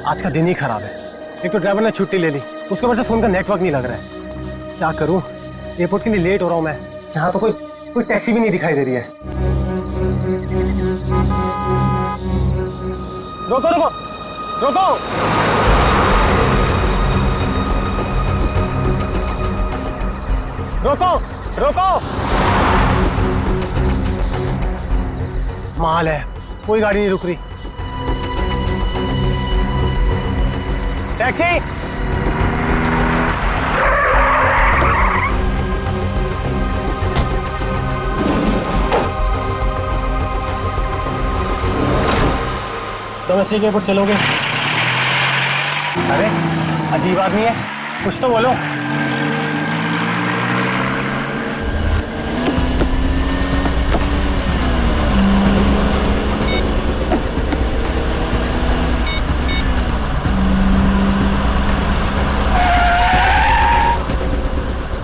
आज का दिन ही खराब है। एक तो ड्राइवर ने छुट्टी ले ली, उसके वजह से फोन का नेटवर्क नहीं लग रहा है। क्या करूं, एयरपोर्ट के लिए लेट हो रहा हूं मैं। यहाँ तो कोई टैक्सी भी नहीं दिखाई दे रही है। रोको रोको रोको। रोको रोको। माल है, कोई गाड़ी नहीं रुक रही। टैक्सी। तुम ऐसे एयरपोर्ट चलोगे? अरे अजीब आदमी है, कुछ तो बोलो।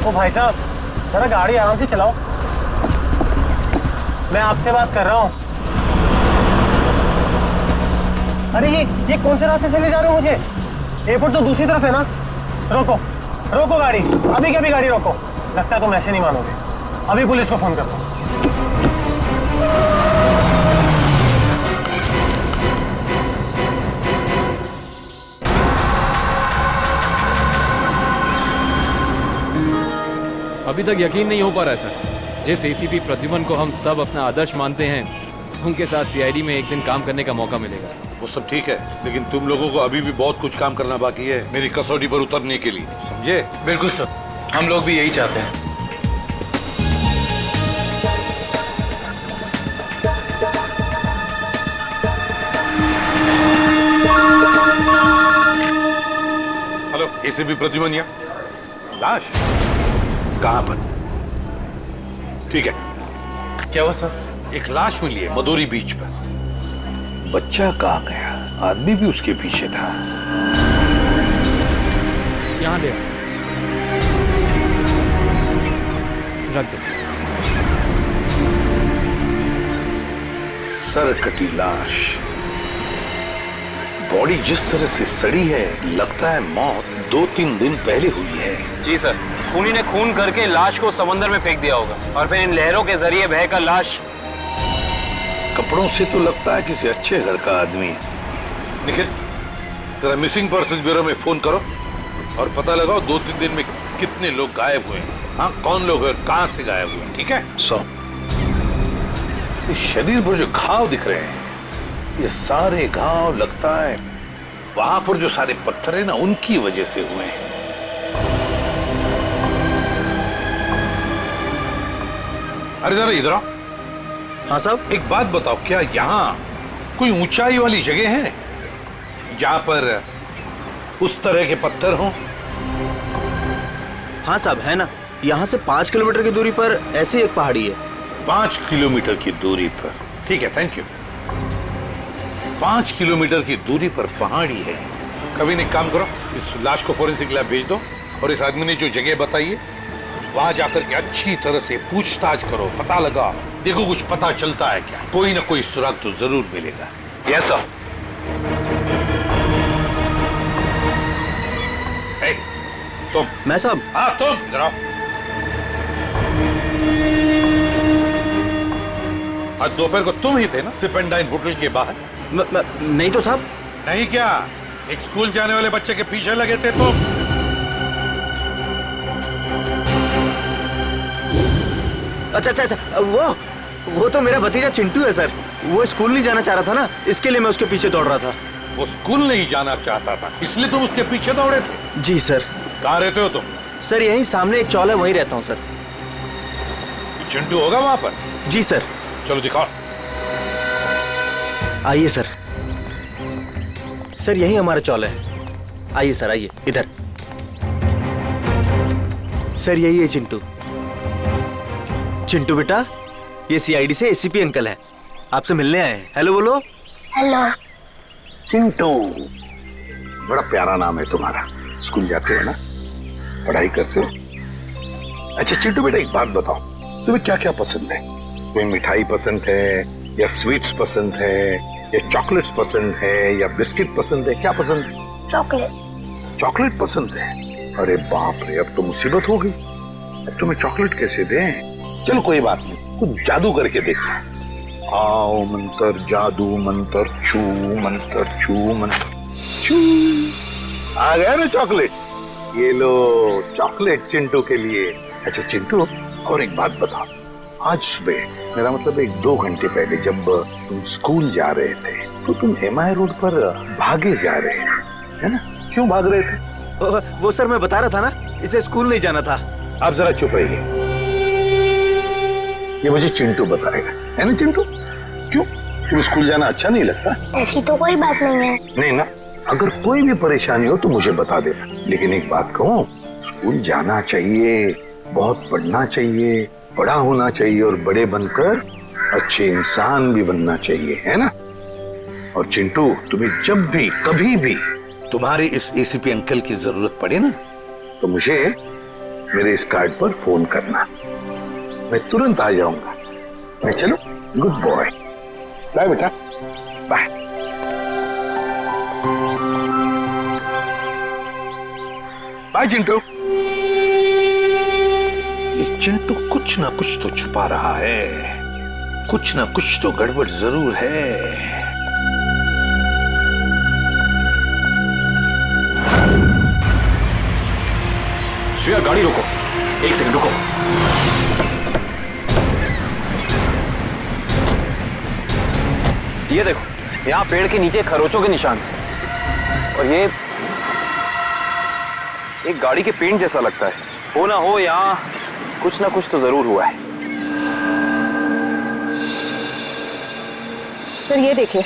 ओ भाई साहब, जरा गाड़ी आराम से चलाओ। मैं आपसे बात कर रहा हूँ। अरे ये कौन से रास्ते से ले जा रहे हो मुझे? एयरपोर्ट तो दूसरी तरफ है ना। रोको रोको गाड़ी, अभी के अभी गाड़ी रोको। लगता है तुम ऐसे नहीं मानोगे। अभी पुलिस को फोन करता हूँ। अभी तक यकीन नहीं हो पा रहा है सर। जिस एसीपी प्रद्युमन को हम सब अपना आदर्श मानते हैं, उनके साथ सीआईडी में एक दिन काम करने का मौका मिलेगा। वो सब ठीक है, लेकिन तुम लोगों को अभी भी बहुत कुछ काम करना बाकी है मेरी कसौटी पर उतरने के लिए, समझे? बिल्कुल सर, हम लोग भी यही चाहते हैं। हेलो, एसीपी प्रद्युमन यहाँ। लाश कहाँ पर? ठीक है। क्या हुआ सर? एक लाश मिली है मदोरी बीच पर। बच्चा कहाँ गया? आदमी भी उसके पीछे था। यहाँ ले रख दो। सर कटी लाश, बॉडी जिस तरह से सड़ी है, लगता है मौत 2-3 दिन पहले हुई है। जी सर, खूनी ने खून करके लाश को समंदर में फेंक दिया होगा और फिर इन लहरों के जरिए बहकर लाश। कपड़ों से तो लगता है किसी अच्छे घर का आदमी है। निखिल, जरा मिसिंग पर्सन ब्यूरो में फोन करो और पता लगाओ 2-3 दिन में कितने लोग गायब हुए हैं। हाँ, कौन लोग हैं, कहां से गायब हुए, ठीक है? इस शरीर पर जो घाव दिख रहे हैं, ये सारे घाव लगता है वहां पर जो सारे पत्थर है ना, उनकी वजह से हुए हैं। अरे जरा इधर आओ। हाँ साहब। एक बात बताओ, क्या यहाँ कोई ऊंचाई वाली जगह है जहां पर उस तरह के पत्थर हों? हाँ साहब, है ना। यहाँ से 5 किलोमीटर की दूरी पर ऐसी एक पहाड़ी है। 5 किलोमीटर की दूरी पर? ठीक है, थैंक यू। 5 किलोमीटर की दूरी पर पहाड़ी है। कभी नहीं, काम करो, इस लाश को फोरेंसिक लैब भेज दो और इस आदमी ने जो जगह बताई है वहां जाकर के अच्छी तरह से पूछताछ करो, पता लगा, देखो कुछ पता चलता है क्या। कोई ना कोई सुराग तो जरूर मिलेगा। Yes sir. तुम। मैं साहब? हाँ तुम, जरा आज दोपहर को तुम ही थे ना सिप एंड डाइन होटल के बाहर? नहीं तो साहब। नहीं क्या? एक स्कूल जाने वाले बच्चे के पीछे लगे थे तुम? अच्छा, वो तो मेरा भतीजा चिंटू है सर। वो स्कूल नहीं जाना चाह रहा था ना, इसके लिए मैं उसके पीछे दौड़ रहा था। वो स्कूल नहीं जाना चाहता था, इसलिए तुम उसके पीछे दौड़े थे? जी सर। कहाँ रहते हो तुम? सर यहीं सामने एक चौल है, वहीं रहता हूँ सर। चिंटू होगा वहां पर? जी सर। चलो दिखाओ। आइए सर। सर यही हमारा चौल है। आइए सर, आइए इधर। सर यही है चिंटू। चिंटू बेटा, ये सीआईडी से एसीपी अंकल हैं, आपसे मिलने आए हैं। हेलो बोलो। हेलो। चिंटू, बड़ा प्यारा नाम है तुम्हारा। स्कूल जाते हो ना, पढ़ाई करते हो? अच्छा चिंटू बेटा, एक बात बताओ, तुम्हें क्या क्या पसंद है? कोई मिठाई पसंद है या स्वीट्स पसंद है ये चॉकलेट्स पसंद है या बिस्किट पसंद है, क्या पसंद है? चॉकलेट। चॉकलेट पसंद है? अरे बाप रे, अब तो मुसीबत हो गई। अब तुम्हें चॉकलेट कैसे दें? चलो कोई बात नहीं, कुछ जादू करके देखते हैं। आओ मंत्र जादू मंत्र छू मंत्र छू मंत्र छू। आ गया ना चॉकलेट, ये लो चॉकलेट चिंटू के लिए। अच्छा चिंटू, और एक बात बताओ, आज सुबह, मेरा मतलब 1-2 घंटे पहले जब तुम स्कूल जा रहे थे तो तुम एमआई रोड पर भागे जा रहे थे, है ना? क्यों भाग रहे थे? वो सर मैं बता रहा था ना, इसे स्कूल नहीं जाना था। आप जरा चुप रहिए, ये मुझे चिंटू बताएगा, है ना चिंटू? क्यों, तुम्हें स्कूल जाना अच्छा नहीं लगता? ऐसी तो कोई बात नहीं है। नहीं ना, अगर कोई भी परेशानी हो तो मुझे बता देना। लेकिन एक बात कहूँ, स्कूल जाना चाहिए, बहुत पढ़ना चाहिए, बड़ा होना चाहिए और बड़े बनकर अच्छे इंसान भी बनना चाहिए, है ना? और चिंटू, तुम्हें जब भी कभी भी तुम्हारे इस एसीपी अंकल की जरूरत पड़े ना, तो मुझे मेरे इस कार्ड पर फोन करना, मैं तुरंत आ जाऊंगा। मैं चलूं? गुड बॉय, बाय बेटा, बाय। बाय चिंटू। ये चिंटू कुछ ना कुछ तो छुपा रहा है, कुछ ना कुछ तो गड़बड़ जरूर है। श्रेया गाड़ी रोको, 1 सेकंड रुको। ये देखो, यहाँ पेड़ के नीचे खरोचों के निशान हैं। और ये एक गाड़ी के पेंट जैसा लगता है। हो ना हो यहाँ कुछ ना कुछ तो जरूर हुआ है। सर ये देखिए,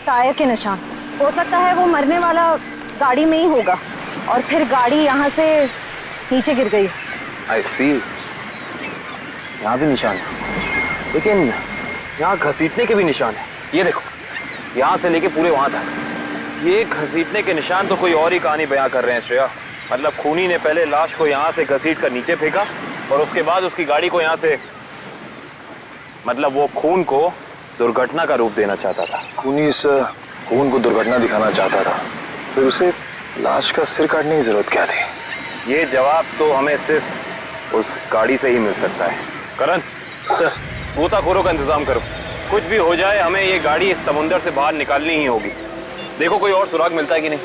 टायर के निशान। हो सकता है वो मरने वाला गाड़ी में ही होगा और फिर गाड़ी यहाँ से नीचे गिर गई। आई सी, यहाँ भी निशान है, लेकिन यहाँ घसीटने के भी निशान है। ये देखो, यहाँ से लेके पूरे वहां तक ये घसीटने के निशान तो कोई और ही कहानी बयां कर रहे हैं श्रेया। मतलब खूनी ने पहले लाश को यहाँ से घसीट कर नीचे फेंका और उसके बाद उसकी गाड़ी को यहाँ से, मतलब वो खून को दुर्घटना का रूप देना चाहता था। खूनी इस खून को दुर्घटना दिखाना चाहता था, फिर उसे लाश का सिर काटने की जरूरत क्या थी? ये जवाब तो हमें सिर्फ उस गाड़ी से ही मिल सकता है। करण, गोताखोरों का इंतजाम करो। कुछ भी हो जाए, हमें ये गाड़ी इस समुंदर से बाहर निकालनी ही होगी। देखो कोई और सुराग मिलता है कि नहीं।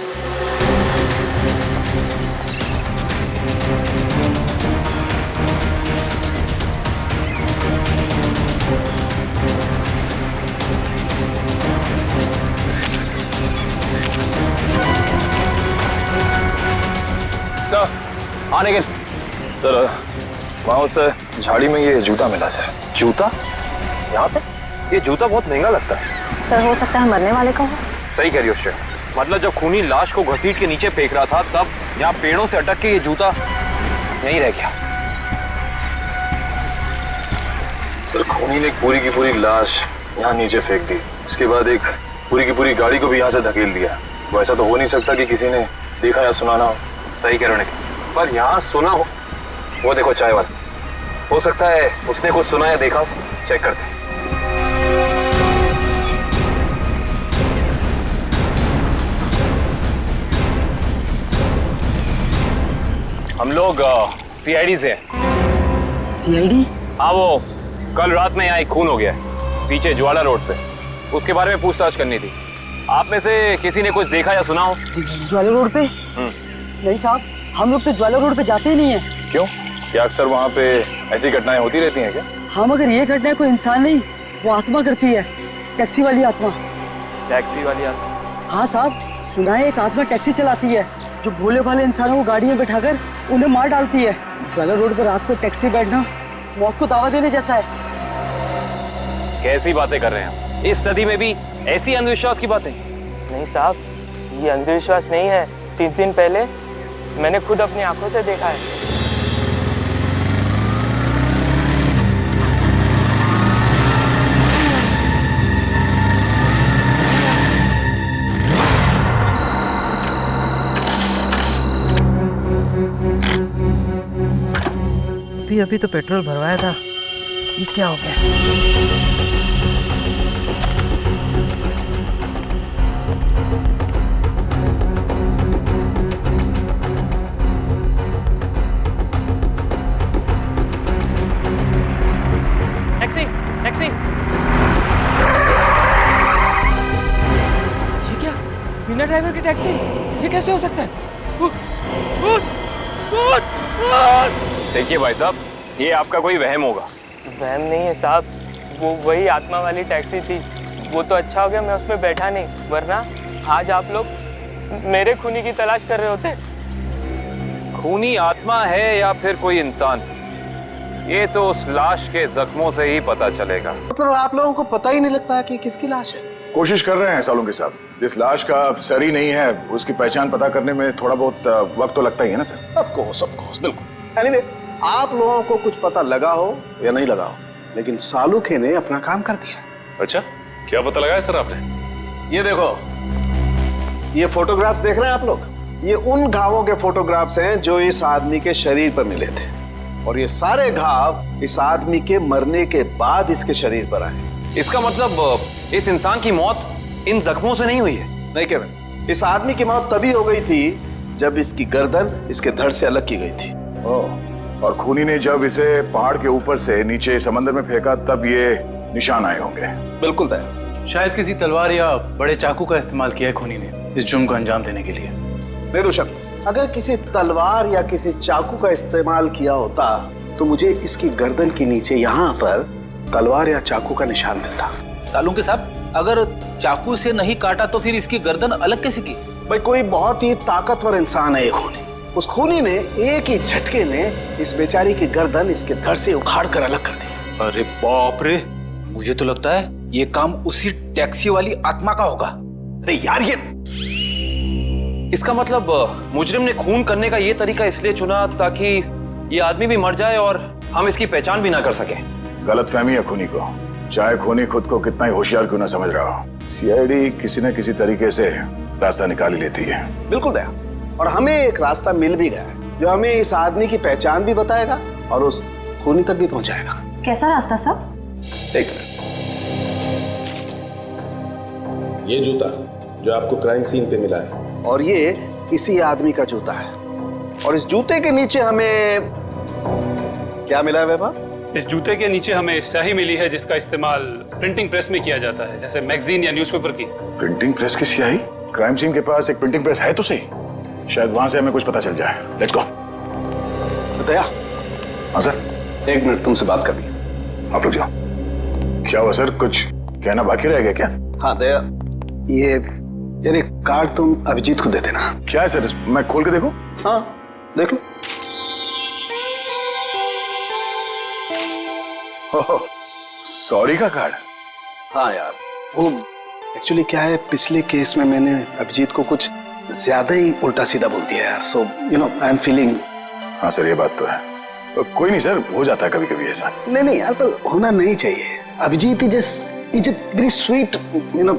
सर, आने के सर, वहाँ उस झाड़ी में ये जूता मिला सर। जूता यहाँ पे? ये जूता बहुत महंगा लगता है। सर हो सकता है मरने वाले का हो। सही कह रही हो श्रेया। मतलब जब खूनी लाश को घसीट के नीचे फेंक रहा था, तब यहाँ पेड़ों से अटक के ये जूता यहीं रह गया। सर खूनी ने एक पूरी की पूरी लाश यहाँ नीचे फेंक दी, उसके बाद एक पूरी की पूरी गाड़ी को भी यहाँ से धकेल दिया। वो ऐसा तो हो नहीं सकता कि किसी ने देखा या सुना ना हो। सही कह रहे हो, पर यहाँ सुना हो। वो देखो चाय वाला, हो सकता है उसने कुछ सुना या देखा हो। चेक करते हैं। हम लोग सीआईडी से हैं। सीआईडी? हाँ, वो कल रात में यहाँ एक खून हो गया है पीछे ज्वाला रोड पे। उसके बारे में पूछताछ करनी थी। आप में से किसी ने कुछ देखा या सुना हो? ज्वाला रोड पे? नहीं साहब, हम लोग तो ज्वाला रोड पे जाते ही नहीं है। क्यों, क्या अक्सर वहाँ पे ऐसी घटनाएं होती रहती हैं क्या? हाँ, मगर ये घटना कोई इंसान नहीं, वो आत्मा करती है, टैक्सी वाली आत्मा। टैक्सी वाली आत्मा? हाँ साहब, सुना है एक आत्मा टैक्सी चलाती है जो भोले भाले इंसानों को गाड़ी में बैठाकर उन्हें मार डालती है। ज्वाला रोड पर रात को टैक्सी बैठना मौत को दावा देने जैसा है। कैसी बातें कर रहे हैं? इस सदी में भी ऐसी अंधविश्वास की बातें? नहीं साहब, ये अंधविश्वास नहीं है। 3 दिन पहले मैंने खुद अपनी आंखों से देखा है। अभी तो पेट्रोल भरवाया था, ये क्या हो गया? बिना ड्राइवर की टैक्सी, ये कैसे हो सकता है? देखिए भाई साहब, ये आपका कोई वहम होगा। वहम नहीं है साहब, वो वही आत्मा वाली टैक्सी थी। वो तो अच्छा हो गया मैं उसमें बैठा नहीं, वरना आज आप लोग मेरे खूनी की तलाश कर रहे होते। खूनी आत्मा है या फिर कोई इंसान, ये तो उस लाश के जख्मों से ही पता चलेगा। मतलब आप लोगों को पता ही नहीं लगता कि किसकी लाश है? कोशिश कर रहे हैं सालों के साथ। जिस लाश का सर ही नहीं है उसकी पहचान पता करने में थोड़ा बहुत वक्त तो लगता ही है ना सर। ऑफ कोर्स, बिल्कुल। एनीवे, आप लोगों को कुछ पता लगा हो या नहीं लगा हो, लेकिन सालुखे ने अपना काम कर दिया। अच्छा, क्या पता लगाया सर आपने? ये देखो, ये फोटोग्राफ्स देख रहे हैं आप लोग? ये उन घावों के फोटोग्राफ्स हैं जो इस आदमी के शरीर पर मिले थे, और ये सारे घाव इस आदमी के मरने के बाद इसके शरीर पर आए। इसका मतलब इस इंसान की मौत इन जख्मों से नहीं हुई है? नहीं केविन, इस आदमी की मौत तभी हो गई थी जब इसकी गर्दन इसके धड़ से अलग की गई थी। और खूनी ने जब इसे पहाड़ के ऊपर से नीचे समंदर में फेंका तब ये निशान आए होंगे। बिल्कुल तय। शायद किसी तलवार या बड़े चाकू का इस्तेमाल किया है खूनी ने इस जुर्म को अंजाम देने के लिए। बेशक, अगर किसी तलवार या किसी चाकू का इस्तेमाल किया होता तो मुझे इसकी गर्दन के नीचे यहाँ पर तलवार या चाकू का निशान मिलता। सालुंके साहब, अगर चाकू से नहीं काटा तो फिर इसकी गर्दन अलग कैसे की? भाई, कोई बहुत ही ताकतवर इंसान है ये खूनी। उस खूनी ने एक ही झटके में इस बेचारी की गर्दन इसके धड़ से उखाड़ कर अलग कर दी। अरे बाप रे, मुझे तो लगता है ये काम उसी टैक्सी वाली आत्मा का होगा। अरे यार, ये इसका मतलब मुजरिम ने खून करने का ये तरीका इसलिए चुना ताकि ये आदमी भी मर जाए और हम इसकी पहचान भी ना कर सके। गलतफहमी है खूनी को, चाहे खूनी खुद को कितना ही होशियार क्यों ना समझ रहा हो। सीआईडी किसी न किसी तरीके से रास्ता निकाल ही लेती है। बिल्कुल दया, और हमें एक रास्ता मिल भी गया है जो हमें इस आदमी की पहचान भी बताएगा और उस खूनी तक भी पहुंचाएगा। कैसा रास्ता साहब? एक मिनट, ये जूता जो आपको क्राइम सीन पे मिला है, और ये इसी आदमी का जूता है, और इस जूते के नीचे हमें क्या मिला है वैभव? इस जूते के नीचे हमें स्याही मिली है जिसका इस्तेमाल प्रिंटिंग प्रेस में किया जाता है, जैसे मैगजीन या न्यूज़पेपर की। प्रिंटिंग प्रेस की स्याही? क्राइम सीन के पास एक प्रिंटिंग प्रेस है तो सही, शायद वहां से हमें कुछ पता चल जाए। Let's go. दया। हाँ सर। 1 मिनट तुमसे बात करनी। आप लोग जाओ। क्या हुआ सर, कुछ कहना बाकी रह गया क्या? हाँ दया, ये कार्ड तुम अभिजीत को दे देना। क्या है सर, मैं खोल के देखूं? हाँ, देख लो। सॉरी का कार्ड? हाँ यार, वो एक्चुअली क्या है, पिछले केस में मैंने अभिजीत को कुछ ज्यादा ही उल्टा सीधा बोल दिया यार, so you know I am feeling. हाँ सर, ये बात तो है। कोई नहीं सर, हो जाता है कभी कभी ऐसा। नहीं यार, पर होना नहीं चाहिए। Abhijit is very sweet, you know.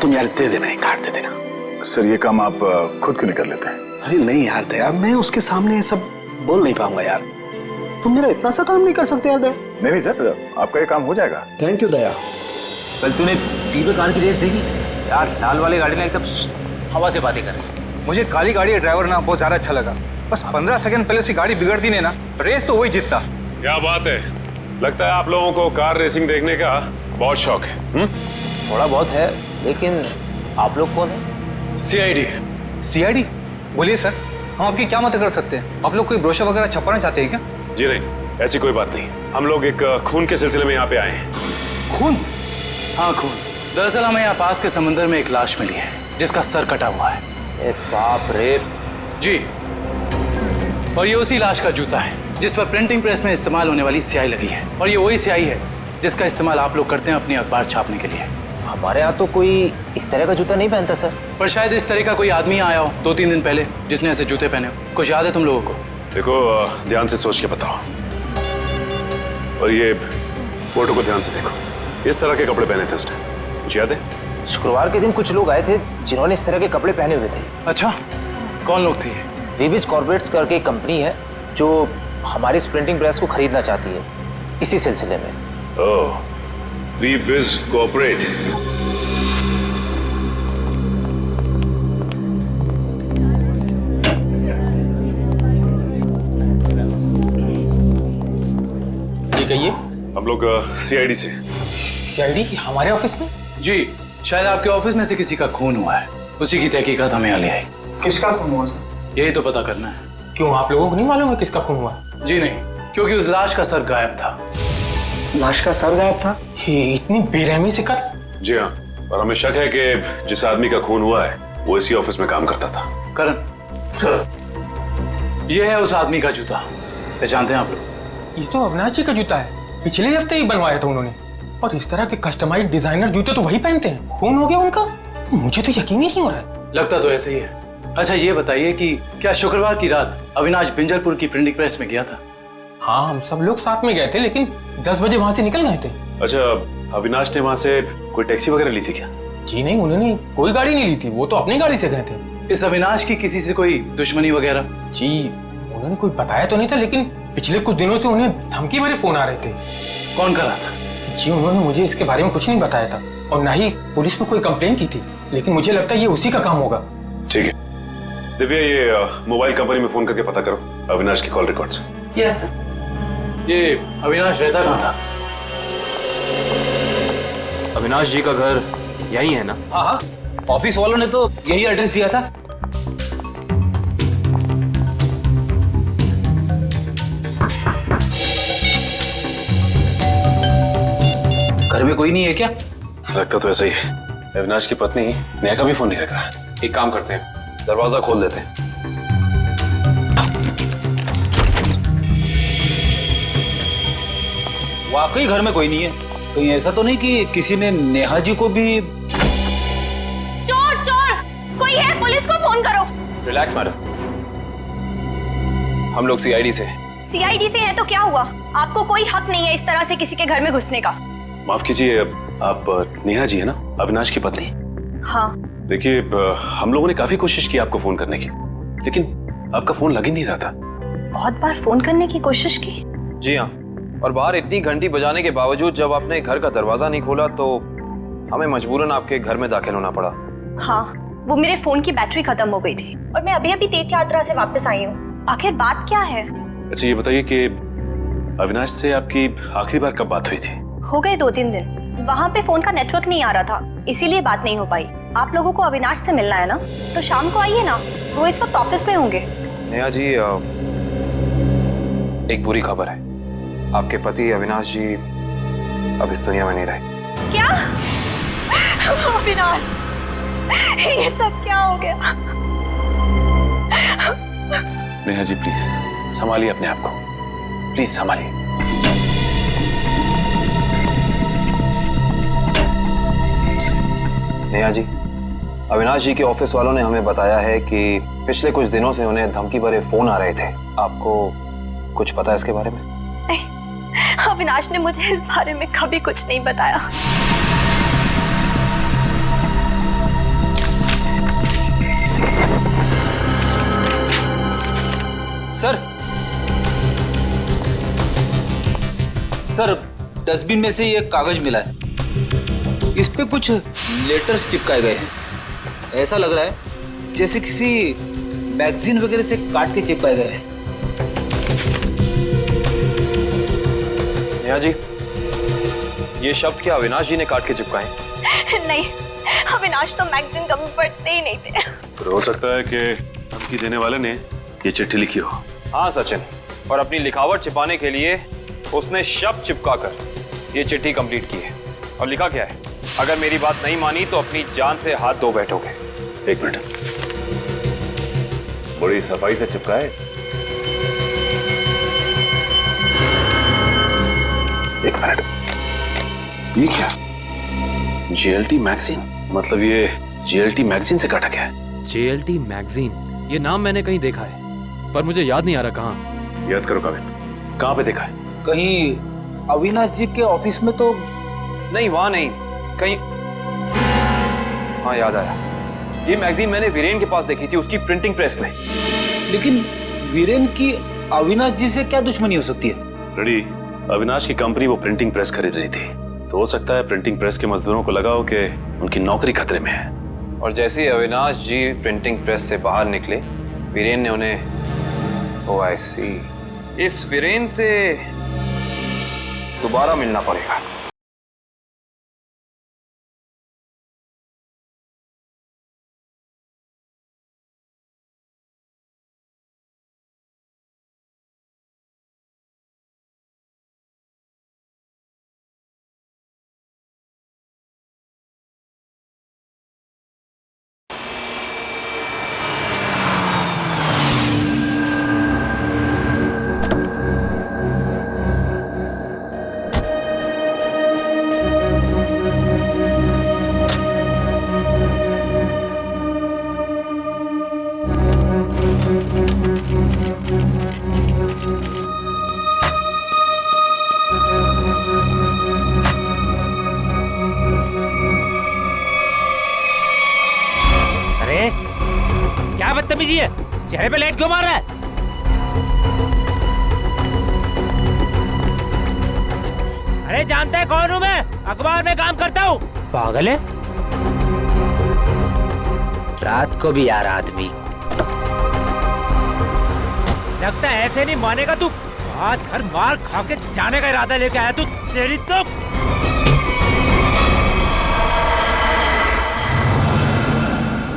तुम यार दे देना, एक कार्ड दे देना। सर ये काम आप खुद क्यों नहीं कर लेते? अरे नहीं यार दया, मैं उसके सामने ये सब बोल नहीं पाऊंगा यार। तुम मेरा इतना सा काम नहीं कर सकते यार दया। नहीं सर, आपका ये काम हो जाएगा। थैंक यू दया। कल तूने टीवी कार की रेस देखी? यार लाल वाली गाड़ी ने एकदम हवा से बातें कर। मुझे काली गाड़ी का ड्राइवर ना बहुत ज्यादा अच्छा लगा। बस 15 सेकंड पहले उसकी गाड़ी बिगड़ती नहीं ना, रेस तो वही जीतता। क्या बात है, लगता है आप लोगों को कार रेसिंग देखने का बहुत शौक है। थोड़ा बहुत है, लेकिन आप लोग कौन है? सीआईडी। सीआईडी? बोलिए सर, हम आपकी क्या मदद कर सकते हैं? आप लोग कोई ब्रोशर वगैरह छपाना चाहते हैं क्या? जी नहीं, ऐसी कोई बात नहीं। हम लोग एक खून के सिलसिले में यहाँ पे आए हैं। खून? हाँ खून। दरअसल हमें यहाँ पास के समंदर में एक लाश मिली है जिसका सर कटा हुआ है। ए बाप रे। जी, और ये उसी लाश का जूता है जिस पर प्रिंटिंग प्रेस में इस्तेमाल होने वाली स्याही लगी है, और ये वही स्याही है जिसका इस्तेमाल आप लोग करते हैं अपनी अखबार छापने के लिए। हमारे यहाँ तो कोई इस तरह का जूता नहीं पहनता सर। पर शायद इस तरह का कोई आदमी आया हो 2-3 दिन पहले जिसने ऐसे जूते पहने हो। कुछ याद है तुम लोगों को? देखो, ध्यान से सोच के बताओ, और ये फोटो को ध्यान से देखो। इस तरह के कपड़े पहने थे उसने, कुछ याद है? शुक्रवार के दिन कुछ लोग आए थे जिन्होंने इस तरह के कपड़े पहने हुए थे। अच्छा, कौन लोग थे ये? वीबिज कॉर्पोरेट्स करके एक कंपनी है जो हमारी इस प्रिंटिंग प्रेस को खरीदना चाहती है, इसी सिलसिले में। ओह, वीबिज कॉर्पोरेट। ये कहिए। हम लोग सीआईडी से। सीआईडी हमारे ऑफिस में? जी, शायद आपके ऑफिस में से किसी का खून हुआ है। उसी की तहकीकात हमें हाल आई। किसका खून हुआ सर? यही तो पता करना है। क्यों, आप लोगों को नहीं मालूम है किसका खून हुआ? जी नहीं, क्योंकि उस लाश का सर गायब था। लाश का सर गायब था? ये इतनी बेरहमी से कत्ल? जी हाँ, और हमें शक है कि जिस आदमी का खून हुआ है वो इसी ऑफिस में काम करता था। करण सर, ये है उस आदमी का जूता। पहचानते हैं आप लोग? ये तो अविनाश जी का जूता है, पिछले हफ्ते ही बनवाया था उन्होंने। और इस तरह के कस्टमाइज्ड डिजाइनर जूते तो वही पहनते हैं। खून हो गया उनका? मुझे तो यकीन ही नहीं हो रहा है। लगता तो ऐसे ही है। अच्छा ये बताइए कि क्या शुक्रवार की रात अविनाश बिंजलपुर की प्रिंटिंग प्रेस में गया था? हाँ, हम सब लोग साथ में गए थे, लेकिन 10 बजे वहां से निकल गए थे। अच्छा, अविनाश ने वहां से कोई टैक्सी वगैरह ली थी क्या? जी नहीं, उन्होंने कोई गाड़ी नहीं ली थी, वो तो अपनी गाड़ी से गए थे। इस अविनाश की किसी से कोई दुश्मनी वगैरह? जी उन्होंने कोई बताया तो नहीं था, लेकिन पिछले कुछ दिनों से उन्हें धमकी भरे फोन आ रहे थे। कौन कर रहा था? जी उन्होंने मुझे इसके बारे में कुछ नहीं बताया था, और ना ही पुलिस में कोई कंप्लेन की थी, लेकिन मुझे लगता है ये उसी का काम होगा। ठीक है दिव्या, ये मोबाइल कंपनी में फोन करके पता करो अविनाश की कॉल रिकॉर्ड्स। Yes sir. ये अविनाश रहता कहाँ था? अविनाश जी का घर यही है ना? हाँ हाँ, ऑफिस वालों ने तो यही एड्रेस दिया था। घर में कोई नहीं है क्या? लगता तो ऐसा ही है। अविनाश की पत्नी नेहा का भी फोन नहीं लग रहा। एक काम करते हैं, दरवाजा खोल देते हैं। वाकई घर में कोई नहीं है। कहीं ऐसा तो नहीं कि किसी ने नेहा जी को भी? चोर चोर कोई है, पुलिस को फोन करो। रिलैक्स मैडम, हम लोग सीआईडी से। सीआईडी से है तो क्या हुआ? आपको कोई हक नहीं है इस तरह से किसी के घर में घुसने का। माफ कीजिए, आप नेहा जी है ना, अविनाश की पत्नी? हाँ। देखिए, हम लोगों ने काफी कोशिश की आपको फोन करने की, लेकिन आपका फोन लग ही नहीं रहा था। बहुत बार फोन करने की कोशिश की। जी हाँ, और बाहर इतनी घंटी बजाने के बावजूद जब आपने घर का दरवाजा नहीं खोला तो हमें मजबूरन आपके घर में दाखिल होना पड़ा। हाँ, वो मेरे फोन की बैटरी खत्म हो गई थी और मैं अभी अभी तीर्थ यात्रा से वापस आई हूँ। आखिर बात क्या है? अच्छा ये बताइए कि अविनाश से आपकी आखिरी बार कब बात हुई थी? हो गए 2-3 दिन। वहाँ पे फोन का नेटवर्क नहीं आ रहा था, इसीलिए बात नहीं हो पाई। आप लोगों को अविनाश से मिलना है ना, तो शाम को आइए ना, वो इस वक्त ऑफिस में होंगे। नेहा जी, एक बुरी खबर है, आपके पति अविनाश जी अब इस दुनिया में नहीं रहे। क्या? अविनाश, ये सब क्या हो गया? नेहा जी प्लीज संभालिए अपने आप को, प्लीज संभालिए। नेहा जी, अविनाश जी के ऑफिस वालों ने हमें बताया है कि पिछले कुछ दिनों से उन्हें धमकी भरे फोन आ रहे थे। आपको कुछ पता है इसके बारे में? नहीं, अविनाश ने मुझे इस बारे में कभी कुछ नहीं बताया। सर, डस्टबिन में से ये कागज मिला है। इस पे कुछ लेटर्स चिपकाए गए हैं। ऐसा लग रहा है जैसे किसी मैगजीन वगैरह से काट के चिपकाए गए हैं। नेहा जी, ये शब्द क्या अविनाश जी ने काट के चिपकाए? नहीं, अविनाश तो मैगजीन कभी पढ़ते ही नहीं थे। तो हो सकता है कि धमकी देने वाले ने ये चिट्ठी लिखी हो। हाँ सचिन, और अपनी लिखावट छिपाने के लिए उसने शब्द चिपकाकर ये चिट्ठी कंप्लीट की है। और लिखा क्या है? अगर मेरी बात नहीं मानी तो अपनी जान से हाथ धो बैठोगे। एक मिनट, बड़ी सफाई से चिपकाए। एक मिनट, ये क्या? JLT मैगजीन, मतलब ये JLT मैगजीन से काटा गया है। JLT मैगजीन, ये नाम मैंने कहीं देखा है, पर मुझे याद नहीं आ रहा कहाँ। याद करो काविन, कहाँ पे देखा है? कहीं अविनाश जी के ऑफिस में तो नहीं, वहां नहीं, कहीं। हाँ याद आया, ये मैगजीन मैंने वीरेन के पास देखी थी, उसकी प्रिंटिंग प्रेस में। लेकिन वीरेन की अविनाश जी से क्या दुश्मनी हो सकती है? रेडी, अविनाश की कंपनी वो प्रिंटिंग प्रेस खरीद रही थी, तो हो सकता है प्रिंटिंग प्रेस के मजदूरों को लगा हो कि उनकी नौकरी खतरे में है। और जैसे ही अविनाश जी प्रिंटिंग प्रेस से बाहर निकले, वीरेन ने उन्हें, ओह आई सी, इस वीरेन से दोबारा मिलना पड़ेगा। बदतमीजी है? चेहरे पे लाइट क्यों मार रहा है? अरे जानता है कौन हूँ मैं? अखबार में काम करता हूँ। पागल है? रात को भी यार आदमी। लगता है ऐसे नहीं मानेगा तू। आज घर मार खा के जाने का इरादा लेके आया तू। तेरी तो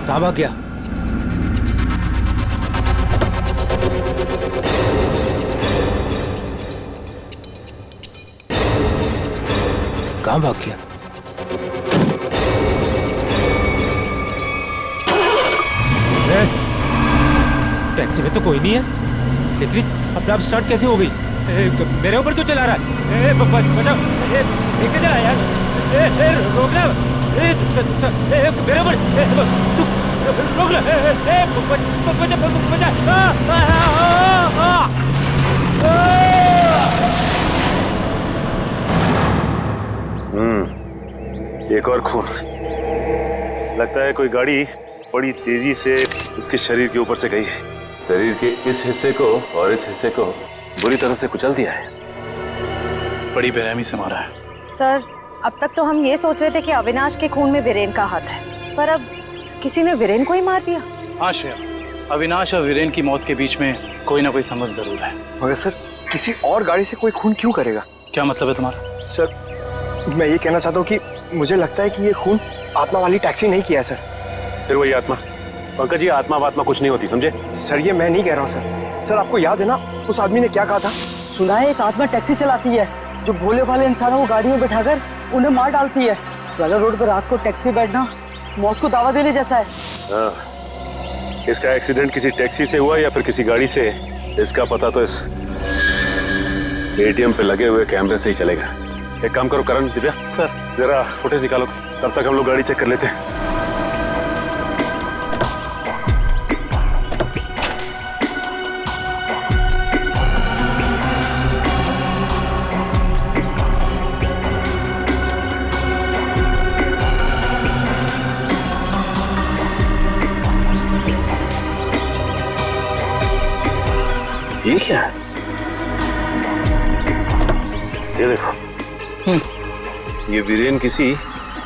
कहाँ भाग गया? कहाँ भाग गया? टैक्सी में तो कोई नहीं है, लेकिन अपने आप स्टार्ट कैसे हो गई? मेरे ऊपर क्यों चला रहा है? बचाओ! लेके जा यार! रोकना! मेरे ऊपर! रोक लो! एक और खून। लगता है कोई गाड़ी बड़ी तेजी से इसके शरीर के ऊपर से गई है। शरीर के इस हिस्से को और इस हिस्से को बुरी तरह से कुचल दिया है। बड़ी बेरहमी से मारा है। सर, अब तक तो हम ये सोच रहे थे कि अविनाश के खून में वीरेन का हाथ है, पर अब किसी ने वीरेन को ही मार दिया। हाँ श्रेया, अविनाश और वीरेन की मौत के बीच में कोई ना कोई समझ जरूर है। मगर सर, किसी और गाड़ी से कोई खून क्यों करेगा? क्या मतलब है तुम्हारा? सर, मैं ये कहना चाहता हूँ कि मुझे लगता है कि ये खून आत्मा वाली टैक्सी नहीं किया है सर। फिर वही आत्मा? पंकज जी, आत्मा कुछ नहीं होती, समझे? सर, ये मैं नहीं कह रहा हूँ सर। सर, आपको याद है ना उस आदमी ने क्या कहा था? सुना है एक आत्मा टैक्सी चलाती है जो भोले भाले इंसानों को गाड़ी में बैठाकर उन्हें मार डालती है। ज्वाला रोड पर रात को टैक्सी बैठना मौत को दावा देने जैसा है। इसका एक्सीडेंट किसी टैक्सी से हुआ या फिर किसी गाड़ी से, इसका पता तो इस एटीएम पे लगे हुए कैमरे से ही चलेगा। एक काम करो करण, दिव्या, जरा फुटेज निकालो, तब तक हम लोग गाड़ी चेक कर लेते हैं। ये क्या है? ये देखो, ये वीरेन किसी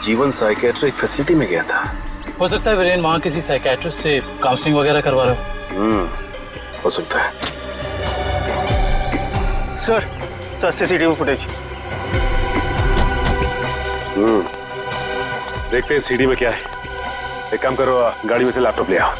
जीवन साइकेट्रिक फैसिलिटी में गया था। हो सकता है वीरेन वहाँ किसी साइकेट्रिस्ट से काउंसलिंग वगैरह करवा रहा हो। हो सकता है। Sir CCTV footage. देखते हैं सीडी में क्या है। एक काम करो, गाड़ी में से लैपटॉप ले आओ।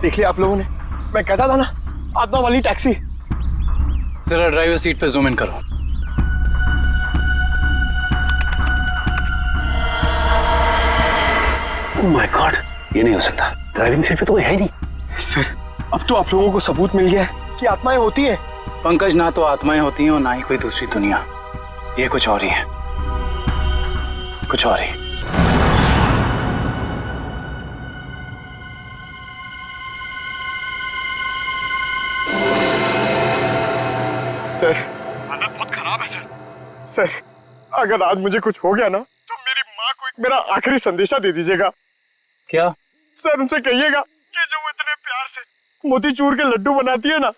देख लिया आप लोगों ने? मैं कहता था ना, आत्मा वाली टैक्सी। जरा ड्राइवर सीट पे जूम इन करो। ओह माय गॉड, ये नहीं हो सकता। ड्राइविंग सीट पे तो कोई है ही नहीं। सर, अब तो आप लोगों को सबूत मिल गया है कि आत्माएं होती हैं। पंकज, ना तो आत्माएं होती हैं और ना ही कोई दूसरी दुनिया। ये कुछ और ही है, कुछ और ही। सर, हालत बहुत खराब है सर। सर, अगर आज मुझे कुछ हो गया ना, तो मेरी माँ को एक मेरा आखिरी संदेशा दे दीजिएगा। क्या? सर, उनसे कहिएगा कि जो वो इतने प्यार से मोतीचूर के लड्डू बनाती है ना,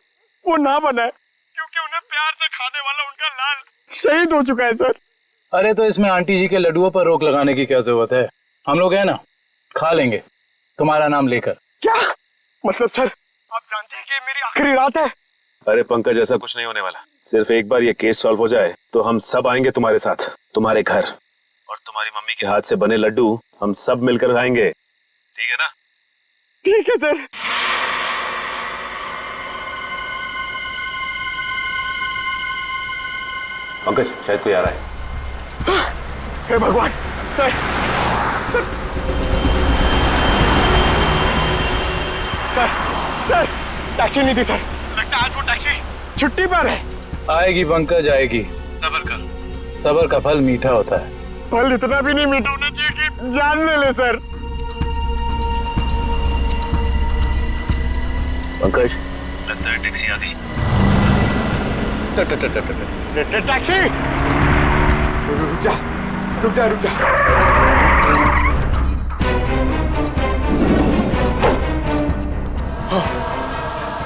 वो ना बनाए, क्योंकि उन्हें प्यार से खाने वाला उनका लाल शहीद हो चुका है सर। अरे तो इसमें आंटी जी के लड्डुओं पर रोक लगाने की क्या जरूरत है? हम लोग है ना, खा लेंगे तुम्हारा नाम लेकर। क्या मतलब सर, आप जानते हैं कि ये मेरी आखिरी रात है। अरे पंकज, ऐसा कुछ नहीं होने वाला। सिर्फ एक बार ये केस सॉल्व हो जाए तो हम सब आएंगे तुम्हारे साथ, तुम्हारे घर, और तुम्हारी मम्मी के हाथ से बने लड्डू हम सब मिलकर खाएंगे। ठीक है ना? ठीक है सर। पंकज, शायद कोई आ रहा है। हे भगवान, सर टैक्सी नहीं थी सर। लगता है आज वो टैक्सी छुट्टी पर है। आएगी पंकज, आएगी। सब्र कर, सब्र का फल मीठा होता है। फल इतना भी नहीं मीठा होना चाहिए कि जान ले ले सर। पंकज, लगता है टैक्सी आ गई। टैक्सी, रुक जा रुक जा रुक जा।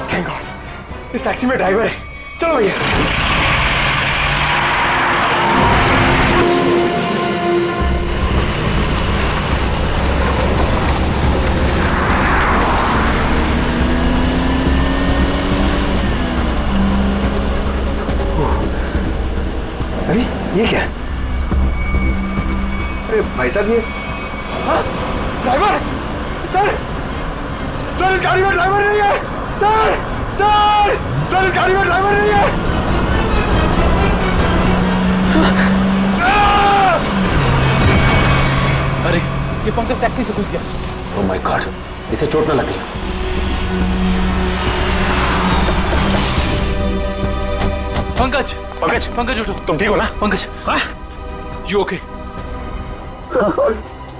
थैंक गॉड, इस टैक्सी में ड्राइवर है। चलो भैया। अरे ये क्या? अरे भाई साहब, ये ड्राइवर, सर इस गाड़ी में ड्राइवर नहीं है। सर इस गाड़ी में ड्राइवर नहीं है। अरे ये पंकज टैक्सी से घुस गया। ओह माय गॉड, इसे चोट ना लगी। पंकज उठो। तुम ठीक हो ना? Pankaj, you okay? सॉरी,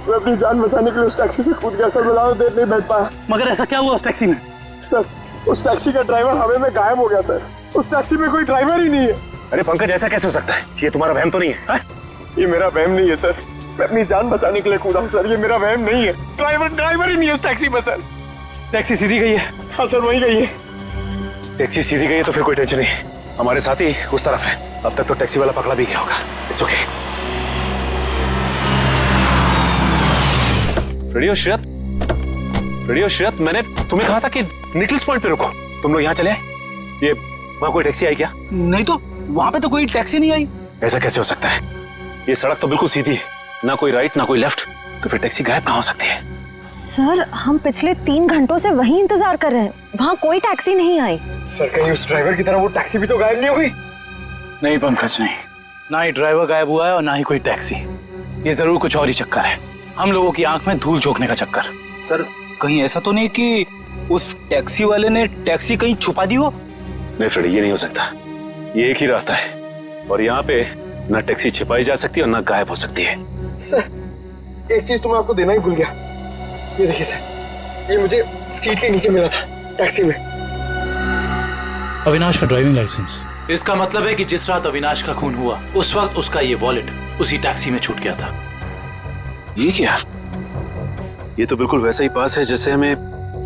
मैं अपनी जान बचाने के लिए उस टैक्सी से कूद गया सर। मैं ज्यादा देर नहीं बैठ पाया। मगर ऐसा क्या हुआ उस टैक्सी में? सर उस टैक्सी का ड्राइवर हवा में गायब हो गया सर। उस टैक्सी में कोई ड्राइवर ही नहीं है। अरे पंकज, ऐसा कैसे हो सकता है? ये तुम्हारा वहम तो नहीं है? ये मेरा वहम नहीं है सर। मैं अपनी जान बचाने के लिए कूदा हूँ सर। ये मेरा वहम नहीं है। ड्राइवर ही नहीं है उस टैक्सी में सर। टैक्सी सीधी गई है? हाँ सर, वही गई है। टैक्सी सीधी गई है तो फिर कोई टेंशन नहीं। हमारे साथ ही उस तरफ है। अब तक तो टैक्सी वाला पकड़ा भी गया होगा। It's okay. रेडियो श्रेयत, मैंने तुम्हें कहा था कि निकल्स पॉइंट पे रुको। तुम लोग यहाँ चले आए? ये वहाँ कोई टैक्सी आई क्या? नहीं तो वहाँ पे तो कोई टैक्सी नहीं आई। ऐसा कैसे हो सकता है? ये सड़क तो बिल्कुल सीधी है, ना कोई राइट ना कोई लेफ्ट, तो फिर टैक्सी गायब कहाँ हो सकती है? सर हम पिछले 3 घंटों से वहीं इंतजार कर रहे हैं, वहाँ कोई टैक्सी नहीं आई। सर कहीं उस ड्राइवर की तरह वो टैक्सी भी तो गायब नहीं हो गई? नहीं पंकज, नहीं। ना ही ड्राइवर गायब हुआ है और ना ही कोई टैक्सी। ये जरूर कुछ और ही चक्कर है, हम लोगों की आंख में धूल झोंकने का चक्कर। सर कहीं ऐसा तो नहीं कि उस टैक्सी वाले ने टैक्सी कहीं छुपा दी हो? नहीं फ्रेडी, ये नहीं हो सकता। ये एक ही रास्ता है और यहाँ पे ना टैक्सी छिपाई जा सकती है और ना गायब हो सकती है। सर एक चीज तो मैं आपको देना ही भूल गया। ये देखिए सर, ये मुझे सीट के नीचे मिला था टैक्सी में। अविनाश का ड्राइविंग लाइसेंस। इसका मतलब है कि जिस रात अविनाश का खून हुआ उस वक्त उसका ये वॉलेट उसी टैक्सी में छूट गया था। ये क्या? ये तो बिल्कुल वैसा ही पास है जैसे हमें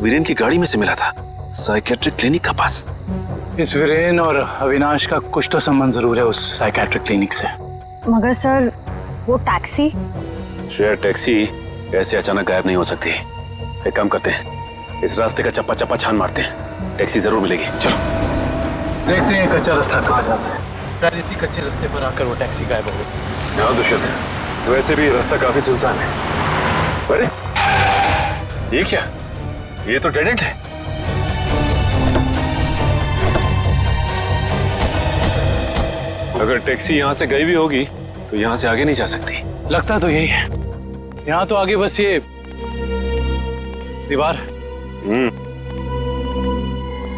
वीरेन की गाड़ी में से मिला था, साइकेट्रिक क्लिनिक का पास। इस वीरेन और अविनाश का कुछ तो संबंध जरूर है उस साइकेट्रिक क्लिनिक से। मगर सर वो टैक्सी? शेयर टैक्सी ऐसे अचानक गायब नहीं हो सकती। एक काम करते हैं, इस रास्ते का चप्पा चप्पा छान मारते हैं, टैक्सी जरूर मिलेगी। चलो देखते हैं कच्चा रास्ता कहाँ जाता है। शायद इसी कच्चे रास्ते पर आकर वो टैक्सी गायब हो गई। हाँ दुष्यंत, वैसे भी रास्ता काफी सुनसान है। अरे ये क्या? ये तो डेड एंड है। अगर टैक्सी यहाँ से गई भी होगी तो यहाँ से आगे नहीं जा सकती। लगता तो यही है। यहाँ तो आगे बस ये दीवार है।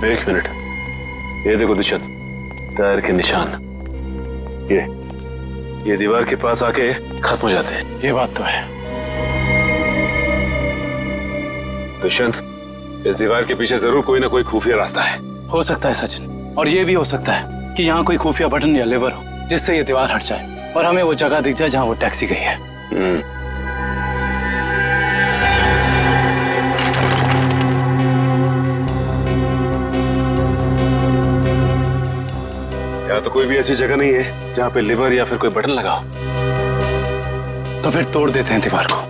एक मिनट, ये देखो दुष्यंत, टायर के निशान। ये दीवार के पास आके खत्म हो जाते हैं। ये बात तो है। दुष्यंत, इस दीवार के पीछे जरूर कोई ना कोई खुफिया रास्ता है। हो सकता है सचिन, और ये भी हो सकता है कि यहाँ कोई खुफिया बटन या लेवर हो जिससे ये दीवार हट जाए और हमें वो जगह दिख जाए जहाँ वो टैक्सी गई है। यहाँ तो कोई भी ऐसी जगह नहीं है जहाँ पे लिवर या फिर कोई बटन लगा हो। तो फिर तोड़ देते हैं दीवार को।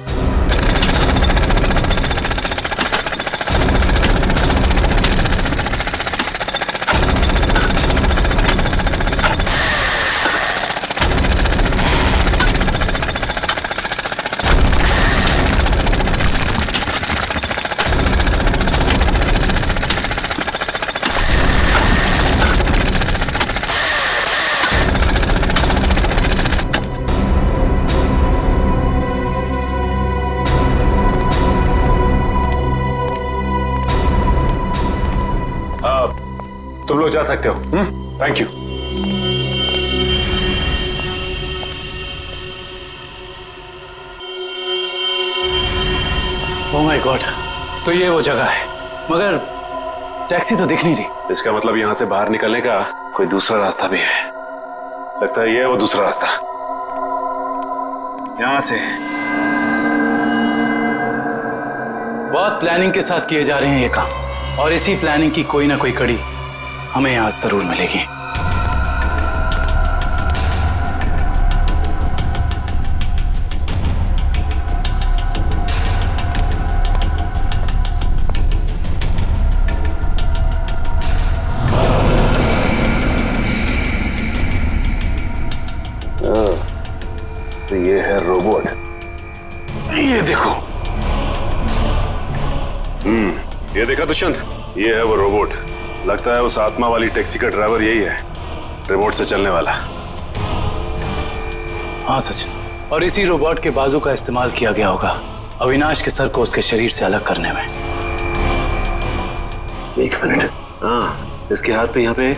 तुम लोग जा सकते हो। Thank you. Oh my God, तो ये वो जगह है, मगर टैक्सी तो दिख नहीं रही। इसका मतलब यहाँ से बाहर निकलने का कोई दूसरा रास्ता भी है। लगता है ये है वो दूसरा रास्ता। यहाँ से बहुत प्लानिंग के साथ किए जा रहे हैं ये काम, और इसी प्लानिंग की कोई ना कोई कड़ी हमें यहाँ जरूर मिलेगी। तो ये है रोबोट, ये देखो। ये देखा दुष्यंत, ये है वो रोबोट। लगता है उस आत्मा वाली टैक्सी का ड्राइवर यही है, रिमोट से चलने वाला। हाँ सचिन, और इसी रोबोट के बाजू का इस्तेमाल किया गया होगा अविनाश के सर को उसके शरीर से अलग करने में। एक मिनट, हाँ, इसके हाथ पे यहाँ पे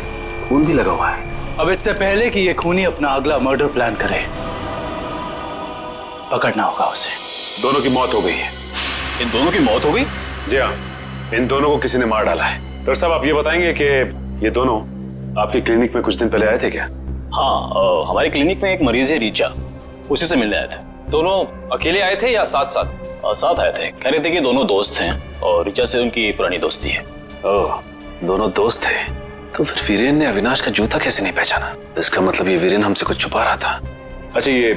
खून भी लगा हुआ है। अब इससे पहले कि ये खूनी अपना अगला मर्डर प्लान करे, पकड़ना होगा उसे। दोनों की मौत हो गई है। इन दोनों की मौत हो गई? जी हाँ, इन दोनों को किसी ने मार डाला है। डॉक्टर साहब, आप ये बताएंगे कि ये दोनों आपकी क्लिनिक में कुछ दिन पहले आए थे क्या? हाँ, हमारी क्लिनिक में एक मरीज है रीचा, उसी से मिलने आए थे। दोनों अकेले आए थे या साथ साथ? साथ आए थे। कह रहे थे कि दोनों दोस्त हैं और रीचा से उनकी पुरानी दोस्ती है। ओह, दोनों दोस्त थे। तो फिर वीरेन ने अविनाश का जूता कैसे नहीं पहचाना? इसका मतलब ये वीरेन हमसे कुछ छुपा रहा था। अच्छा, ये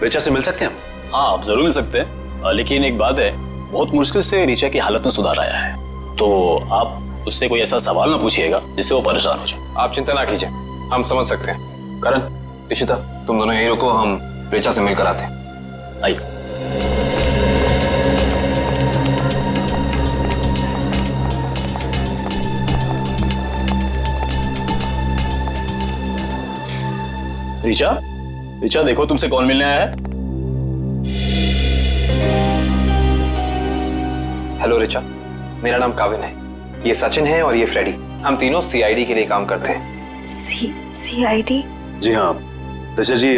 रीचा से मिल सकते हैं हम? हाँ, आप जरूर मिल सकते हैं, लेकिन एक बात है, बहुत मुश्किल से रीचा की हालत में सुधार आया है, तो आप उससे कोई ऐसा सवाल ना पूछिएगा जिससे वो परेशान हो जाए। आप चिंता ना कीजिए, हम समझ सकते हैं। करण, इशिता, तुम दोनों यहीं रुको, हम रीचा से मिलकर आते हैं। आइए। रीचा, रीचा देखो तुमसे कौन मिलने आया है। हेलो रीचा, मेरा नाम काविन है, ये सचिन है और ये फ्रेडी। हम तीनों सीआईडी के लिए काम करते हैं। सीआईडी? जी हाँ ऋचा जी,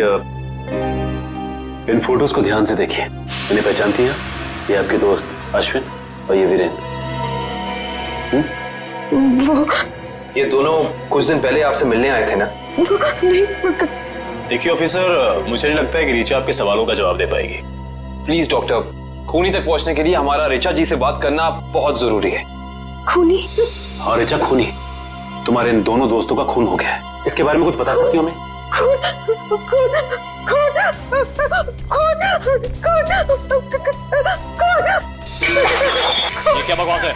इन फोटोज को ध्यान से देखिए। इन्हें पहचानती हैं? ये आपके दोस्त अश्विन और ये वीरेन। वो ये दोनों कुछ दिन पहले आपसे मिलने आए थे ना? नहीं। देखिए ऑफिसर, मुझे नहीं लगता है कि रीचा आपके सवालों का जवाब दे पाएगी। प्लीज डॉक्टर, खूनी तक पहुंचने के लिए हमारा रीचा जी से बात करना बहुत जरूरी है। खूनी? हाँ रीचा, खूनी। तुम्हारे इन दोनों दोस्तों का खून हो गया है। इसके बारे में कुछ बता सकती हो हमें? ये क्या बकवास है?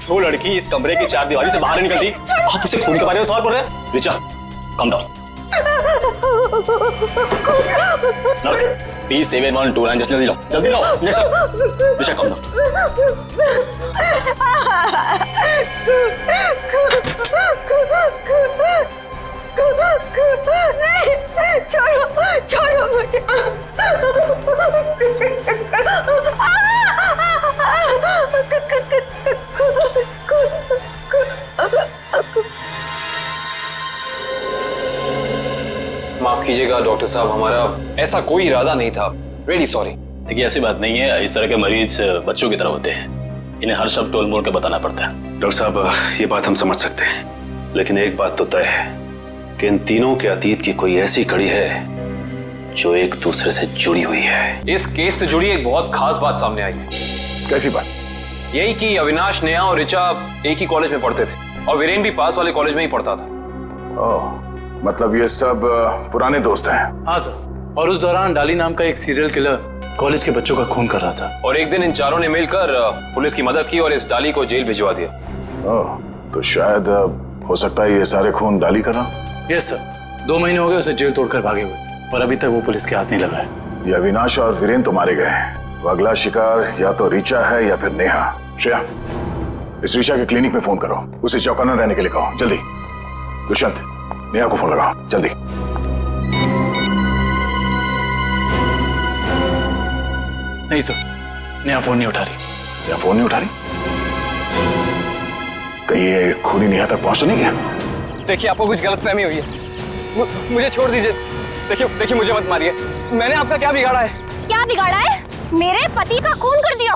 वो लड़की इस कमरे की चार दीवारी से बाहर नहीं निकलती, आप उसे खून के बारे में सवाल कर रहे हैं? Richa, come down. Nurse, please 7129 just जल्दी लो, जल्दी लो। Richa, come down. छोड़ो, छोड़ो मुझे। माफ कीजिएगा डॉक्टर साहब, हमारा ऐसा कोई इरादा नहीं था। Really sorry. देखिए ऐसी बात नहीं है, इस तरह के मरीज बच्चों की तरह होते हैं, इन्हें हर शब्द टोल मोड़ के बताना पड़ता है। डॉक्टर साहब, ये बात हम समझ सकते हैं, लेकिन एक बात तो तय है कि इन तीनों के अतीत की कोई ऐसी कड़ी है जो एक दूसरे से जुड़ी हुई है। इस केस से जुड़ी एक बहुत खास बात सामने आई है। कैसी बात? यही कि अविनाश, नेहा और ऋचा एक ही कॉलेज में पढ़ते थे और वीरेन भी पास वाले कॉलेज में ही पढ़ता था। ओह, मतलब ये सब पुराने दोस्त हैं? हाँ सर, और उस दौरान डाली नाम का एक सीरियल किलर कॉलेज के बच्चों का खून कर रहा था। और एक दिन इन चारों ने मिलकर पुलिस की मदद की और इस डाली को जेल भिजवा दिया। ओह, तो शायद हो सकता है ये सारे खून डाली कर रहा। यस सर, 2 महीने हो गए उसे जेल तोड़कर भागे हुए, और अभी तक वो पुलिस के हाथ नहीं लगा है। ये अविनाश और वीरेन तो मारे गए हैं, अगला शिकार या तो रीचा है या फिर नेहा। श्रेया, इस रीचा के क्लिनिक में फोन करो, उसे चौकन्ना रहने के लिए कहो, जल्दी। दुष्यंत, नेहा को फोन लगाओ, जल्दी। नहीं सर, नेहा फोन नहीं उठा रही। नेहा फोन नहीं उठा रही? कहीं ये खूनी नेहा तक पहुंच तो नहीं गया? देखिए आपको कुछ गलतफहमी हुई है, मुझे छोड़ दीजिए। देखिए मुझे मत मारिए, मैंने आपका क्या बिगाड़ा है? क्या बिगाड़ा है? मेरे पति का खून कर दिया,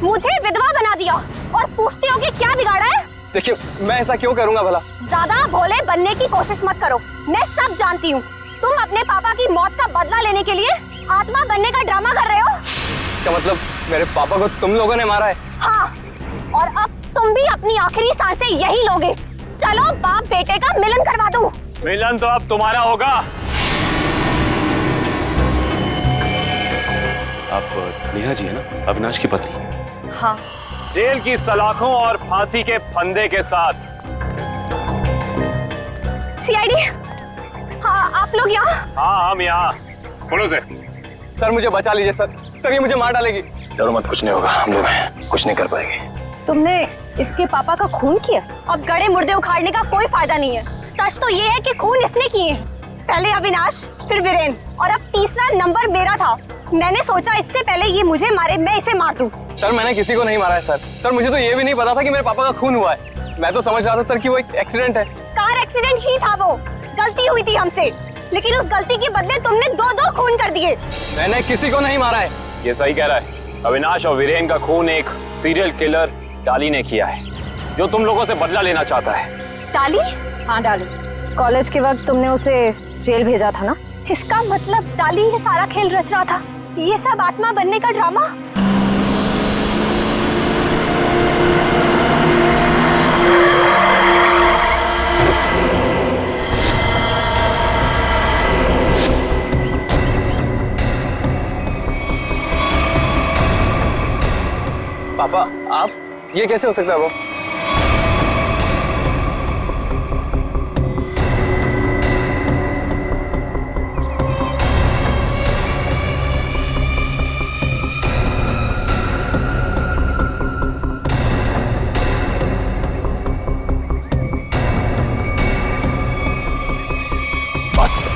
मुझे विधवा बना दिया और पूछते हो कि क्या बिगाड़ा है? देखिए मैं ऐसा क्यों करूंगा भला? ज्यादा भोले बनने की कोशिश मत करो, मैं सब जानती हूँ। तुम अपने पापा की मौत का बदला लेने के लिए आत्मा बनने का ड्रामा कर रहे हो। इसका मतलब मेरे पापा को तुम लोगों ने मारा है? हाँ, और अब तुम भी अपनी आखिरी सांसें यही लोगे। चलो बाप बेटे का मिलन करवा दूं। मिलन तो अब तुम्हारा होगा। आप नेहा जी है ना, अविनाश की पत्नी? हाँ। जेल की सलाखों और फांसी के फंदे के साथ। सीआईडी, हाँ आप लोग यहाँ? हाँ हम यहाँ। बोलो से। सर मुझे बचा लीजिए सर, ये मुझे मार डालेगी। डरो मत, कुछ नहीं होगा, हम लोग कुछ नहीं कर पाएंगे। तुमने इसके पापा का खून किया? अब गड़े मुर्दे उखाड़ने का कोई फायदा नहीं है। सच तो ये है कि खून इसने किए, पहले अविनाश, फिर वीरेन, और अब तीसरा नंबर मेरा था। मैंने सोचा इससे पहले ये मुझे मारे, मैं इसे मार दूं। सर मैंने किसी को नहीं मारा है सर, मुझे तो ये भी नहीं पता था कि मेरे पापा का खून हुआ है। मैं तो समझ रहा था सर कि वो एक एक्सीडेंट है। कार एक्सीडेंट ही था, वो गलती हुई थी हमसे, लेकिन उस गलती के बदले तुमने दो खून कर दिए। मैंने किसी को नहीं मारा है। ये सही कह रहा है। अविनाश और वीरेन का खून एक सीरियल किलर डाली ने किया है, जो तुम लोगों से बदला लेना चाहता है। डाली? हाँ डाली। कॉलेज के वक्त तुमने उसे जेल भेजा था ना? इसका मतलब डाली ये सारा खेल रच रहा था, ये सब आत्मा बनने का ड्रामा। पापा आप, ये कैसे हो सकता है? वो बस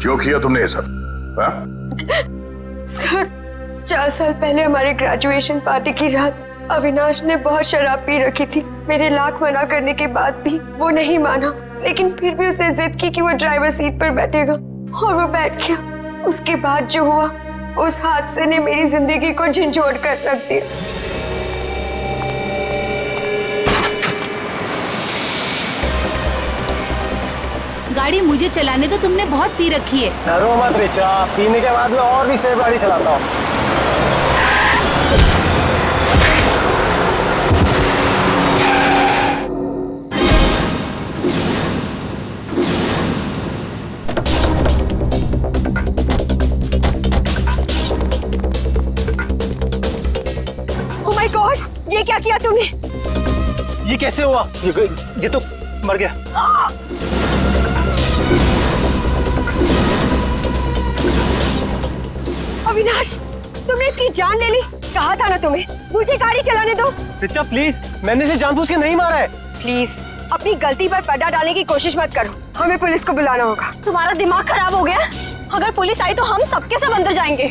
क्यों किया तुमने ये सब? सर 4 साल पहले हमारी ग्रेजुएशन पार्टी की रात अविनाश ने बहुत शराब पी रखी थी। मेरे लाख मना करने के बाद भी वो नहीं माना, लेकिन फिर भी उसने जिद की कि वो ड्राइवर सीट पर बैठेगा और वो बैठ गया। उसके बाद जो हुआ, उस हादसे ने मेरी जिंदगी को झंझोड़ कर रख दिया। गाड़ी मुझे चलाने तो तुमने बहुत पी रखी है। डरो मत रिचा, पीने के बाद में और भी सेफ गाड़ी चलाता हूँ। ओह माय गॉड, ये क्या किया तुमने? ये कैसे हुआ? ये तो मर गया। अविनाश, तुमने इसकी जान ले ली। कहा था ना तुम्हें, मुझे गाड़ी चलाने दो। रिचा प्लीज, मैंने इसे जानबूझ के नहीं मारा है। प्लीज अपनी गलती पर पर्दा डालने की कोशिश मत करो, हमें पुलिस को बुलाना होगा। तुम्हारा दिमाग खराब हो गया? अगर पुलिस आई तो हम सबके सब अंदर जाएंगे।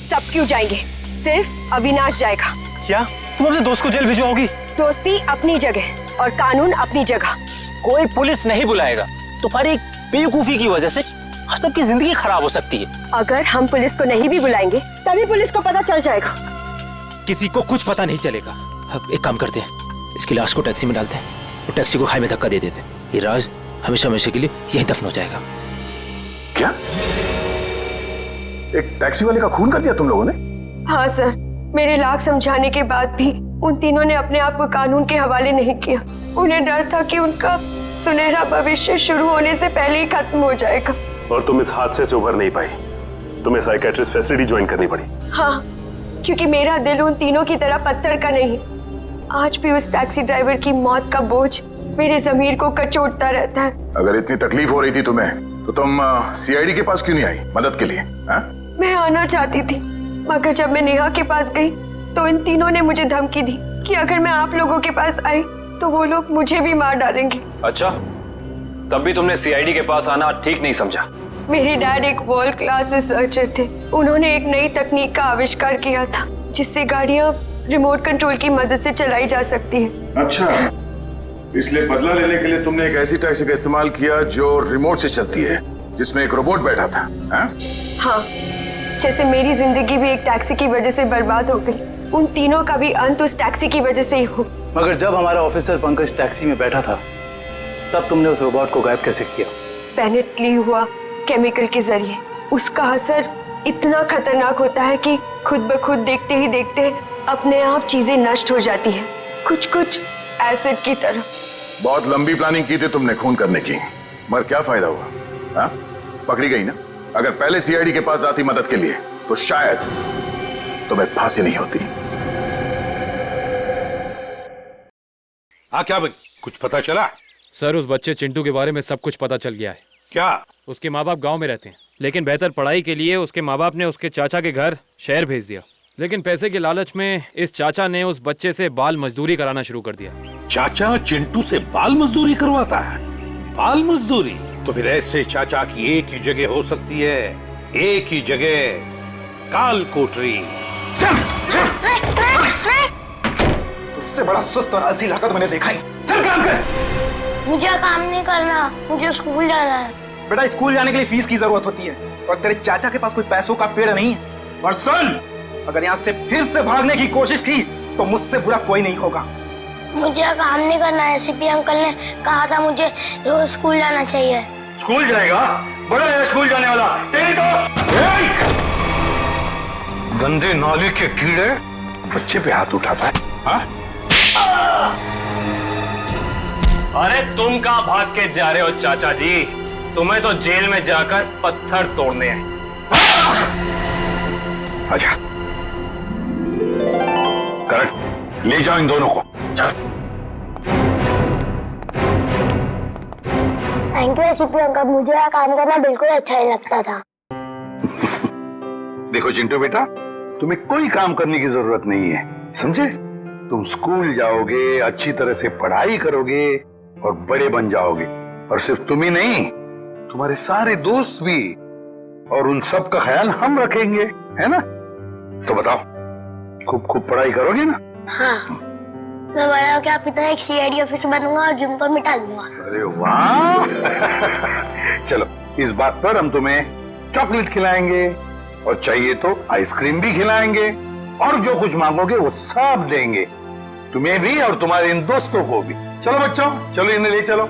सब क्यों जाएंगे? सिर्फ अविनाश जाएगा। क्या तुम अपने दोस्त को जेल भिजवाओगी? दोस्ती अपनी जगह और कानून अपनी जगह। कोई पुलिस नहीं बुलाएगा। तुम्हारी बेवकूफी की वजह से सबकी जिंदगी खराब हो सकती है। अगर हम पुलिस को नहीं भी बुलाएंगे तभी पुलिस को पता चल जाएगा। किसी को कुछ पता नहीं चलेगा। अब एक काम करते हैं, इसकी लाश को टैक्सी में डालते हैं और टैक्सी को खाई में धक्का दे देते हैं। ये राज हमेशा हमेशा के लिए यहीं दफन हो जाएगा। क्या? एक टैक्सी वाले का खून कर दिया तुम लोगों ने? हाँ सर, मेरे लाख समझाने के बाद भी उन तीनों ने अपने आप को कानून के हवाले नहीं किया। उन्हें डर था कि उनका सुनहरा भविष्य शुरू होने से पहले ही खत्म हो जाएगा। और तुम इस हादसे से उभर नहीं पाई। तुम्हें साइकेट्रिस्ट फैसिलिटी ज्वाइन करनी पड़ी। हाँ, क्योंकि मेरा दिल उन तीनों की तरह पत्थर का नहीं। आज भी उस टैक्सी ड्राइवर की मौत का बोझ मेरे ज़मीर को कचोटता रहता है। अगर इतनी तकलीफ हो रही थी तुम्हें तो तुम सीआईडी के पास क्यों नहीं आई मदद के लिए? हा? मैं आना चाहती थी, मगर जब मैं नेहा के पास गई तो इन तीनों ने मुझे धमकी दी कि अगर मैं आप लोगों के पास आई तो वो लोग मुझे भी मार डालेंगे। अच्छा, तब भी तुमने सीआईडी के पास आना ठीक नहीं समझा? मेरे डैड एक वर्ल्ड क्लास रिसर्चर थे। उन्होंने एक नई तकनीक का आविष्कार किया था जिससे गाड़ियां रिमोट कंट्रोल की मदद से चलाई जा सकती हैं। अच्छा, इसलिए बदला लेने के लिए तुमने एक ऐसी टैक्सी का इस्तेमाल किया जो रिमोट से चलती है, जिसमें एक रोबोट बैठा था। हाँ, जैसे मेरी जिंदगी भी एक टैक्सी की वजह से बर्बाद हो गई, उन तीनों का भी अंत उस टैक्सी की वजह से ही हो। मगर जब हमारा ऑफिसर पंकज टैक्सी में बैठा था तब तुमने उस रोबोट को गायब कैसे किया? पेनेटली हुआ केमिकल के जरिए। उसका असर इतना खतरनाक होता है कि खुद ब खुद देखते ही देखते अपने आप चीजें नष्ट हो जाती है, कुछ कुछ एसिड की तरह। बहुत लंबी प्लानिंग की थी तुमने खून करने की, मगर क्या फायदा हुआ? हाँ, पकड़ी गई ना। अगर पहले सीआईडी के पास आती मदद के लिए तो शायद तुम्हें फांसी नहीं होती। हाँ, क्या बन कुछ पता चला? सर, उस बच्चे चिंटू के बारे में सब कुछ पता चल गया है। क्या? उसके माँ बाप गांव में रहते हैं, लेकिन बेहतर पढ़ाई के लिए उसके माँ बाप ने उसके चाचा के घर शहर भेज दिया। लेकिन पैसे के लालच में इस चाचा ने उस बच्चे से बाल मजदूरी कराना शुरू कर दिया। चाचा चिंटू से बाल मजदूरी करवाता है? बाल मजदूरी? तो फिर ऐसे चाचा की एक ही जगह हो सकती है, एक ही जगह, काल कोठरी। तुझसे बड़ा सुस्त और आलसी लड़का तो मैंने देखा ही। चल काम कर। मुझे काम नहीं करना, मुझे स्कूल जाना है। बेटा, स्कूल जाने के लिए फीस की जरूरत होती है और तेरे चाचा के पास कोई पैसों का पेड़ नहीं है। और सुन, अगर यहाँ से फिर से भागने की कोशिश की तो मुझसे बुरा कोई नहीं होगा। मुझे काम नहीं करना है। सीपी अंकल ने कहा था मुझे रोज स्कूल जाना चाहिए। स्कूल जाएगा? बड़ा है स्कूल जाने वाला। तेरी तो गंदे नाले के कीड़े बच्चे पे हाथ उठाता है। हाँ? अरे तुम कहाँ भाग के जा रहे हो चाचा जी? तुम्हें तो जेल में जाकर पत्थर तोड़ने हैं। अच्छा, करेक्ट, ले जाओ इन दोनों को। थैंक यू सीपी अंकल, मुझे यहाँ काम करना बिल्कुल अच्छा नहीं लगता था। देखो चिंटू बेटा, तुम्हें कोई काम करने की जरूरत नहीं है, समझे? तुम स्कूल जाओगे, अच्छी तरह से पढ़ाई करोगे और बड़े बन जाओगे। और सिर्फ तुम ही नहीं, तुम्हारे सारे दोस्त भी, और उन सब का ख्याल हम रखेंगे, है ना? तो बताओ, खूब खूब पढ़ाई करोगे ना? हाँ, मैं बड़ा होकर आप इतना एक सीआईडी ऑफिसर बनूंगा और जिम को मिटा दूंगा। अरे वाह! चलो, इस बात पर हम तुम्हें चॉकलेट खिलाएंगे और चाहिए तो आइसक्रीम भी खिलाएंगे और जो कुछ मांगोगे वो सब देंगे, तुम्हें भी और तुम्हारे इन दोस्तों को भी। चलो बच्चों, चलो इन्हें ले चलो।